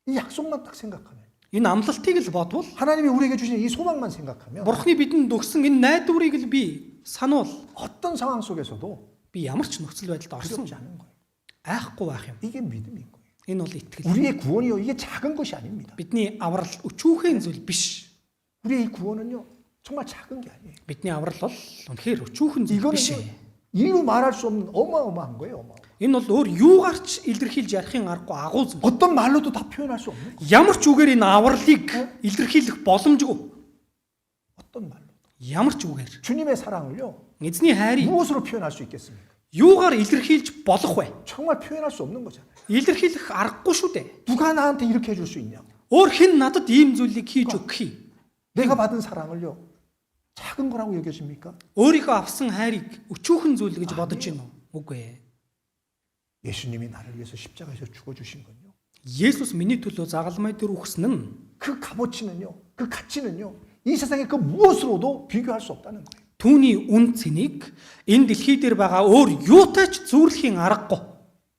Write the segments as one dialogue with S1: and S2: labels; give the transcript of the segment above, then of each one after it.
S1: 이 약속만 딱 생각하면
S2: Энэ амлалтыг л бодвол
S1: 하나님이 우리에게 주신 이 소망만 생각하면
S2: Бурхны бидэнд өгсөн энэ найдварыг л би сануул
S1: 어떤 상황 속에서도
S2: би ямар ч нөхцөл байдалд орсон
S1: 두렵지 않은 거예요.
S2: айхгүй байх юм.
S1: 이게 믿음인 거예요.
S2: Энэ бол итгэл.
S1: 우리의 구원이요 이게 작은 것이 아닙니다.
S2: Бидний аврал өчүүхэн зүйл биш.
S1: 우리의 이 구원은요 정말 작은 게 아니에요.
S2: Бидний аврал бол үнэхээр өчүүхэн зүйл биш.
S1: 이거는요 이루 말할 수 없는 어마어마한 거예요. 어마어마.
S2: Энэ бол өөр юугаарч илэрхийлж ярихын аргагүй агуу зүйл.
S1: 어떤 말로도 다 표현할 수 없는 거예요.
S2: Ямар ч үгээр энэ авралыг илэрхийлэх боломжгүй.
S1: 어떤 말로.
S2: Ямар ч үгээр.
S1: 주님의 사랑을요
S2: Эзний хайрыг
S1: 무엇으로 표현할 수 있겠습니까?
S2: юугаар илэрхийлж болох вэ?
S1: 정말 표현할 수 없는 거잖아요.
S2: Илэрхийлэх аргагүй шүү дээ.
S1: 누가 나한테 이렇게 해줄 수 있냐고.
S2: Өөр хэн надад ийм зүйлийг хийж өгөх юм?
S1: 내가 받은 사랑을요 작은 거라고 여겨집니까?
S2: Өөрийнхөө авсан хайрыг өчүүхэн зүйл гэж бодож байна уу? Үгүй ээ.
S1: 예수님이 나를 위해서 십자가에서 죽어주신 건요.
S2: Есүс миний төлөө загалмай дээр үхсэн нь
S1: 그 값어치는요, 그 가치는요, 이 세상의 그 무엇으로도 비교할 수 없다는 거예요.
S2: түүний үн цэнийг энэ дэлхий дээр байгаа өөр юутай ч зүйрлэхийн аргагүй.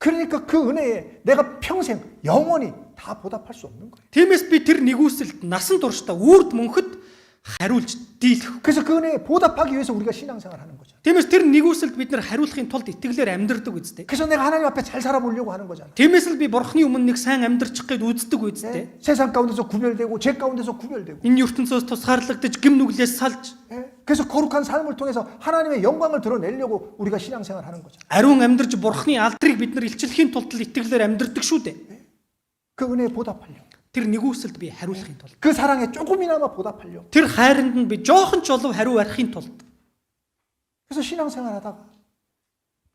S1: 그러니까 그 은혜에 내가 평생 영원히 다 보답할 수 없는 거예요.
S2: Тиймээс би тэр нэгүсэлд насан туршдаа үрд мөнхөд хариулж дийлэх.
S1: 그래서 그 은혜에 보답하기 위해서 우리가 신앙생활 하는 거죠.
S2: Тиймээс тэр нэгүсэлд бид нар хариулахын тулд итгэлээр амьдрдаг үстэй.
S1: 그래서 내가 하나님 앞에 잘 살아보려고 하는 거잖아요.
S2: Тиймээс л би бурхны өмнө нэг сайн амьдрчих гээд үздэг үстэй.
S1: 세상 가운데서 구별되고 죄 가운데서 구별되고.
S2: Энэ ертөнцөөс тусгаарлагдаж гим нүглээс салж
S1: 그래서 거룩한 삶을 통해서 하나님의 영광을 드러내려고 우리가 신앙생활 하는 거잖아요.
S2: ариун амьдрж бурхны алдрыг бид нар илчлэхийн тулд л итгэлээр амьдрдаг шүү дээ.
S1: 그 은혜에 보답하려고.
S2: Тэр нэгүсэлд би хариулахын тулд.
S1: 그 사랑에 조금이나마 보답하려고.
S2: Тэр хайранд нь би жоохон ч олов хариу барихын тулд.
S1: 그래서 신앙생활 하다가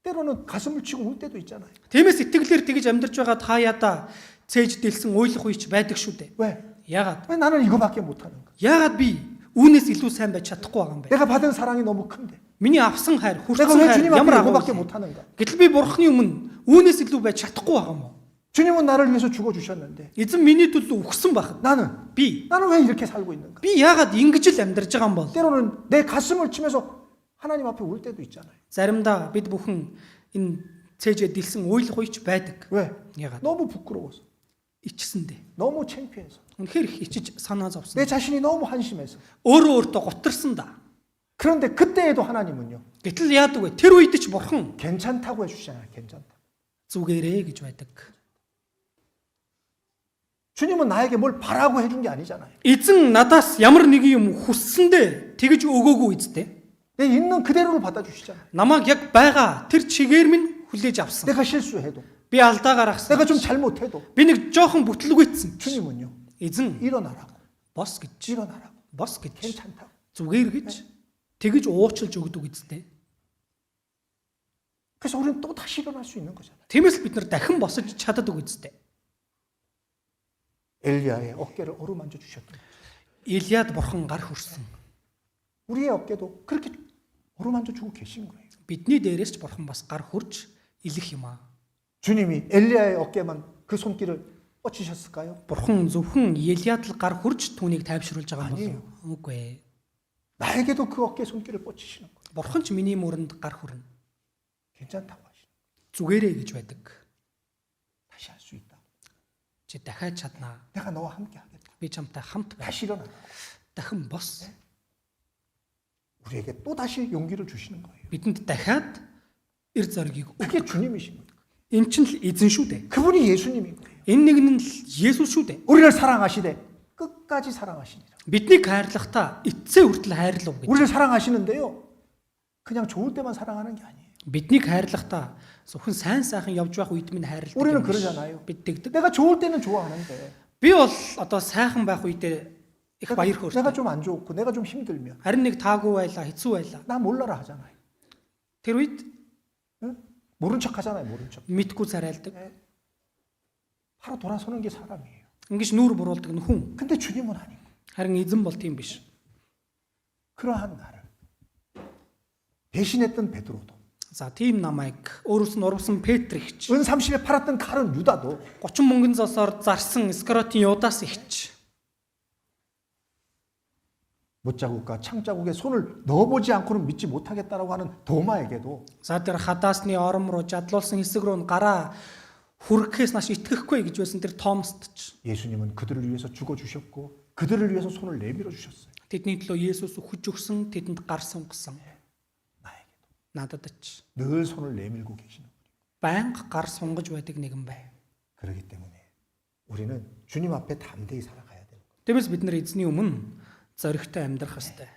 S1: 때로는 가슴을 치고 울 때도 있잖아요.
S2: Тиймээс итгэлээр тэгж амьдарч байгаа та яда цээж дэлсэн уйлах үеч байдаг шүү дээ.
S1: 왜?
S2: Яагаад?
S1: 왜 나는 이거밖에 못하는가?
S2: Яагаад би үүнээс илүү сайн байж чадахгүй байгаа юм бэ?
S1: 내가 받은 사랑이 너무 큰데.
S2: Миний авсан хайр,
S1: 내가
S2: хүртсэн
S1: 왜
S2: хайр
S1: 주님 앞에
S2: ямар агуу
S1: 이거밖에
S2: вэ?
S1: 못하는가?
S2: Гэтэл би бурхны өмнө үүнээс илүү байж чадахгүй байгаа юм уу?
S1: 주님은 나를 위해서 죽어주셨는데
S2: Эзэн миний төлөө өгсөн байх.
S1: 나는
S2: 나는
S1: 왜 이렇게 살고 있는가?
S2: би яагаад ингэж л амьдарч байгаа юм бол?
S1: 때로는 내 가슴을 치면서 하나님 앞에 울 때도 있잖아요.
S2: Заримдаа бид бүхэн энэ цээжээ дэлсэн уйлах үеч байдаг.
S1: 왜?
S2: Яагаад?
S1: 너무 부끄러워서,
S2: Ичсэндээ.
S1: 너무 창피해서,
S2: Үнэхээр их ичиж санаа зовсон.
S1: 내 자신이 너무 한심해서.
S2: Өөрөө өөртөө гутарсан да.
S1: 그런데 그때에도 하나님은요
S2: Гэтэл яадаг вэ? Тэр үед ч бурхан
S1: 괜찮다고 해주시잖아요. 괜찮다.
S2: зүгээрээ гэж байдаг.
S1: 주님은 나에게 뭘 바라고 해준 게 아니잖아요.
S2: Эзэн надаас ямар нэг юм хүссэндээ тэгж өгөөгүй үсттэй.
S1: 내 있는 그대로를 받아주시잖아요.
S2: Намайг яг байгаа тэр чигээр минь хүлээж авсан.
S1: 내가 실수해도,
S2: Би алдаа гаргасан.
S1: 내가 좀 잘못해도
S2: Би нэг жоохон бүтлгүйцсэн.
S1: 주님은요
S2: Эзэн
S1: 일어나라고,
S2: бос гэж.
S1: 일어나라고,
S2: Бос гэж.
S1: 괜찮다고.
S2: Зүгээр гэж тэгж уучлж өгдөг үсттэй.
S1: 그래서 우리는 또 다시 일어날 수 있는 거잖아요.
S2: Тиймээс бид нар дахин босож чаддаг үсттэй.
S1: 엘리야의 어깨를 어루만져 주셨던 거죠.
S2: Илиад бурхан гар хүрсэн.
S1: 우리의 어깨도 그렇게 어루만져 주고 계신 거예요.
S2: Бидний дээрээс ч бурхан бас гар хүрж илэх юм аа.
S1: 주님이 엘리야의 어깨만 그 손길을 뻗치셨을까요?
S2: Бурхан зөвхөн Илиад л гар хүрж түүнийг тайвшруулж байгаа юм
S1: 아니에요.
S2: болов уу? Үгүй ээ.
S1: 나에게도 그 어깨 손길을 뻗치시는 거예요.
S2: Бурхан ч миний мөрөнд гар хүрнэ.
S1: 괜찮다고 하시는
S2: Зүгээрээ гэж байдаг.
S1: 다시 할 수 있다.
S2: Чи дахиад чаднаа.
S1: 내가 너와 함께 하겠다.
S2: Би чамтай хамт байна.
S1: 다시 일어나.
S2: Дахин бос.
S1: 우리에게 또 다시 용기를 주시는 거예요.
S2: Бидэнд дахиад эр зориг өг.
S1: 그게 주님이신 거예요.
S2: Энэ чинь л эзэн шүү дээ.
S1: 그분이 예수님인 거예요.
S2: Энэ нэг нь л Есүс шүү дээ.
S1: 우리를 사랑하시되 끝까지 사랑하시니라.
S2: Биднийг хайрлахдаа эцсээ хүртэл хайрлав гэж.
S1: 우리를 사랑하시는데요. 그냥 좋을 때만 사랑하는 게 아니에요.
S2: Биднийг хайрлахдаа зөвхөн сайн сайхан явж байх үед минь хайрладаг.
S1: 우리는 그러잖아요.
S2: Бид тэгдэг.
S1: 내가 좋을 때는 좋아하는데
S2: Би бол одоо сайхан байх үедээ их баяр
S1: 내가
S2: хөөртэй.
S1: 좀 안 좋고 내가 좀 힘들면
S2: Харин нэг таагүй байлаа, хэцүү байлаа.
S1: 나 몰라라 하잖아요.
S2: Тэр үед
S1: 응? 모른 척 하잖아요. 모른 척.
S2: мэдгүй царайлдаг.
S1: 바로 돌아서는 게 사람이에요.
S2: Ингиж нүүр буруулдаг нь хүн.
S1: 근데 주님은 아니고
S2: Харин эзэн бол тийм биш.
S1: 그러한 나를 대신했던 베드로도
S2: За тийм намайг өөрөөс нь урвсан Петрихч,
S1: 은 30에 팔았던 칼은 유다도
S2: 30 мөнгөн зосоор зарсан Искариотын Юдас ихч,
S1: 못자국과 창자국에 손을 넣어보지 않고는 믿지 못하겠다라고 하는 도마에게도
S2: за тэр хадаасны ором руу жадлуулсан хэсэг рүү гараа хүрхэхээс нааш итгэхгүй гэж байсан тэр Томост ч
S1: 예수님은 그들을 위해서 죽어 주셨고 그들을 위해서 손을 내밀어 주셨어요.
S2: тэдний төлөө Есүс өгч өгсөн, тэдэнд гар сунгасан.
S1: 나에게도
S2: Надад ч
S1: 늘 손을 내밀고 계시는 분이고.
S2: байнга гар сунгаж байдаг нэгэн байв.
S1: 그렇기 때문에 우리는 주님 앞에 담대히 살아가야 되는 거예요.
S2: Тиймээс бид нар эзний өмнө зоригтой амьдрах ёстой.